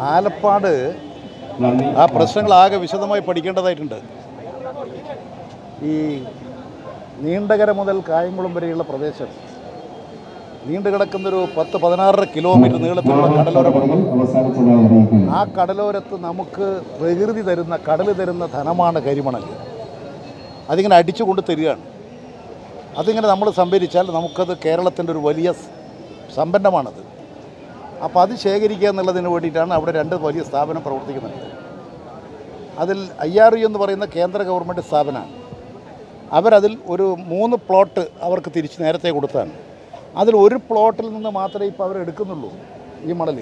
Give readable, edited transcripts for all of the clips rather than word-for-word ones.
ആലപ്പാട് ആ പ്രശ്നങ്ങളാകെ വിശദമായി പഠിക്കേണ്ടതായിട്ടുണ്ട്. ഈ നീണ്ടകര മുതൽ കായംകുളം വരെയുള്ള പ്രദേശം നീണ്ടു കിടക്കുന്നൊരു 10-16 കിലോമീറ്റർ നീളത്തിലുള്ള കടലോരമാണ്. ആ കടലോരത്ത് നമുക്ക് പ്രകൃതി തരുന്ന, കടൽ തരുന്ന ധനമാണ് കരിമണൽ. അതിങ്ങനെ അടിച്ചുകൊണ്ട് തരികയാണ്. അതിങ്ങനെ നമ്മൾ സംഭരിച്ചാൽ നമുക്കത് കേരളത്തിൻ്റെ ഒരു വലിയ സമ്പന്നമാണത്. അപ്പോൾ അത് ശേഖരിക്കുക എന്നുള്ളതിന് വേണ്ടിയിട്ടാണ് അവിടെ 2 വലിയ സ്ഥാപനം പ്രവർത്തിക്കുന്നുണ്ട്. അതിൽ IRE എന്ന് പറയുന്ന കേന്ദ്ര ഗവൺമെൻറ് സ്ഥാപനമാണ്. അവരതിൽ ഒരു 3 പ്ലോട്ട് അവർക്ക് തിരിച്ച് നേരത്തെ കൊടുത്താണ്. അതിൽ ഒരു പ്ലോട്ടിൽ നിന്ന് മാത്രമേ ഇപ്പോൾ അവർ എടുക്കുന്നുള്ളൂ ഈ മണൽ.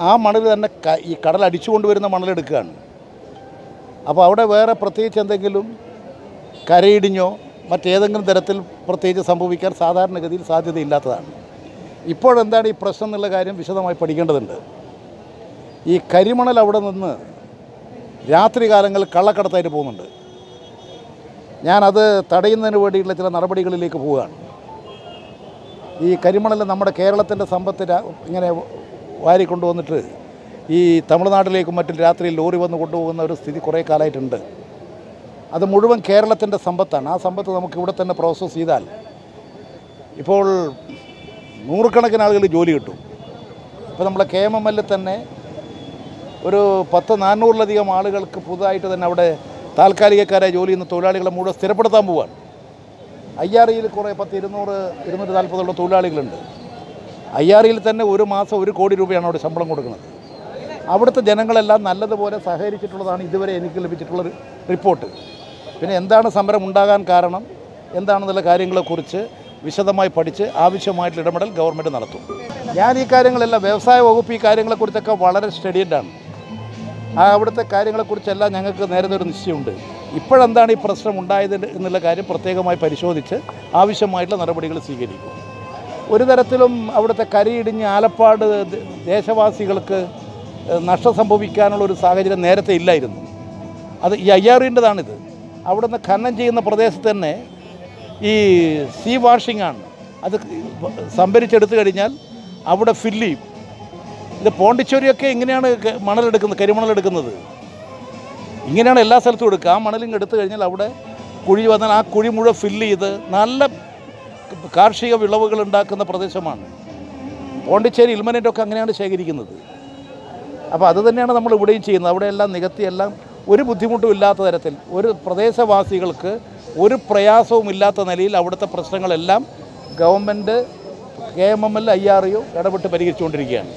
ആ മണൽ തന്നെ ഈ കടൽ അടിച്ചു കൊണ്ടുവരുന്ന മണലെടുക്കുകയാണ്. അപ്പോൾ അവിടെ വേറെ പ്രത്യേകിച്ച് എന്തെങ്കിലും കരയിടിഞ്ഞോ മറ്റേതെങ്കിലും തരത്തിൽ പ്രത്യേകിച്ച് സംഭവിക്കാൻ സാധാരണഗതിയിൽ സാധ്യതയില്ലാത്തതാണ്. ഇപ്പോഴെന്താണ് ഈ പ്രശ്നം എന്നുള്ള കാര്യം വിശദമായി പഠിക്കേണ്ടതുണ്ട്. ഈ കരിമണൽ അവിടെ നിന്ന് രാത്രി കാലങ്ങളിൽ കള്ളക്കടത്തായിട്ട് പോകുന്നുണ്ട്. ഞാനത് തടയുന്നതിന് വേണ്ടിയിട്ടുള്ള ചില നടപടികളിലേക്ക് പോവുകയാണ്. ഈ കരിമണൽ നമ്മുടെ കേരളത്തിൻ്റെ സമ്പത്ത് ഇങ്ങനെ വാരിക്കൊണ്ടുവന്നിട്ട് ഈ തമിഴ്നാട്ടിലേക്കും മറ്റും രാത്രിയിൽ ലോറി വന്ന് കൊണ്ടുപോകുന്ന ഒരു സ്ഥിതി കുറേ കാലമായിട്ടുണ്ട്. അത് മുഴുവൻ കേരളത്തിൻ്റെ സമ്പത്താണ്. ആ സമ്പത്ത് നമുക്ക് ഇവിടെ തന്നെ പ്രോസസ്സ് ചെയ്താൽ ഇപ്പോൾ നൂറുകണക്കിന് ആളുകൾ ജോലി കിട്ടും. ഇപ്പോൾ നമ്മളെ KMML തന്നെ ഒരു 10-400-ലധികം ആളുകൾക്ക് പുതുതായിട്ട് തന്നെ അവിടെ താൽക്കാലികക്കാരായ ജോലി ചെയ്യുന്ന തൊഴിലാളികളെ മുഴുവൻ സ്ഥിരപ്പെടുത്താൻ പോവുകയാണ്. IREയിൽ കുറേ 240 തൊഴിലാളികളുണ്ട്. IREയിൽ തന്നെ ഒരു മാസം 1 കോടി രൂപയാണ് അവിടെ ശമ്പളം കൊടുക്കുന്നത്. അവിടുത്തെ ജനങ്ങളെല്ലാം നല്ലതുപോലെ സഹകരിച്ചിട്ടുള്ളതാണ് ഇതുവരെ എനിക്ക് ലഭിച്ചിട്ടുള്ളൊരു റിപ്പോർട്ട്. പിന്നെ എന്താണ് സമരം ഉണ്ടാകാൻ കാരണം എന്താണെന്നുള്ള കാര്യങ്ങളെക്കുറിച്ച് വിശദമായി പഠിച്ച് ആവശ്യമായിട്ടുള്ള ഇടപെടൽ ഗവൺമെൻറ് നടത്തും. ഞാൻ ഈ കാര്യങ്ങളെല്ലാം വ്യവസായ വകുപ്പ് ഈ കാര്യങ്ങളെക്കുറിച്ചൊക്കെ വളരെ സ്റ്റഡിയഡാണ്. അവിടുത്തെ കാര്യങ്ങളെക്കുറിച്ചെല്ലാം ഞങ്ങൾക്ക് നേരത്തെ ഒരു നിശ്ചയമുണ്ട്. ഇപ്പോഴെന്താണ് ഈ പ്രശ്നം ഉണ്ടായത് എന്നുള്ള കാര്യം പ്രത്യേകമായി പരിശോധിച്ച് ആവശ്യമായിട്ടുള്ള നടപടികൾ സ്വീകരിക്കും. ഒരു തരത്തിലും അവിടുത്തെ കരയിടിഞ്ഞ് ആലപ്പാട് ദേശവാസികൾക്ക് നഷ്ടം സംഭവിക്കാനുള്ള ഒരു സാഹചര്യം നേരത്തെ ഇല്ലായിരുന്നു. അത് ഈ IREൻ്റെതാണിത്. അവിടുന്ന് ഖനനം ചെയ്യുന്ന പ്രദേശത്ത് തന്നെ ഈ സീ വാഷിംഗ് ആണ്. അത് സംഭരിച്ചെടുത്തു കഴിഞ്ഞാൽ അവിടെ ഫില്ല് ചെയ്യും. ഇത് പോണ്ടിച്ചേരിയൊക്കെ ഇങ്ങനെയാണ് മണലെടുക്കുന്നത്, കരിമണലെടുക്കുന്നത്. ഇങ്ങനെയാണ് എല്ലാ സ്ഥലത്തും എടുക്കുക. ആ മണലിങ് എടുത്തു കഴിഞ്ഞാൽ അവിടെ കുഴി വന്നാൽ ആ കുഴി മുഴുവൻ ഫില്ല് ചെയ്ത് നല്ല കാർഷിക വിളവുകൾ ഉണ്ടാക്കുന്ന പ്രദേശമാണ്. പോണ്ടിച്ചേരി ഇൽമനൻ്റൊക്കെ അങ്ങനെയാണ് ശേഖരിക്കുന്നത്. അപ്പോൾ അത് തന്നെയാണ് നമ്മൾ ഇവിടെയും ചെയ്യുന്നത്. അവിടെയെല്ലാം നികത്തിയെല്ലാം ഒരു ബുദ്ധിമുട്ടും ഇല്ലാത്ത തരത്തിൽ ഒരു പ്രദേശവാസികൾക്ക് ഒരു പ്രയാസവും ഇല്ലാത്ത നിലയിൽ അവിടുത്തെ പ്രശ്നങ്ങളെല്ലാം ഗവൺമെൻറ് KMML IRE ഇടപെട്ട് പരിഹരിച്ചുകൊണ്ടിരിക്കുകയാണ്.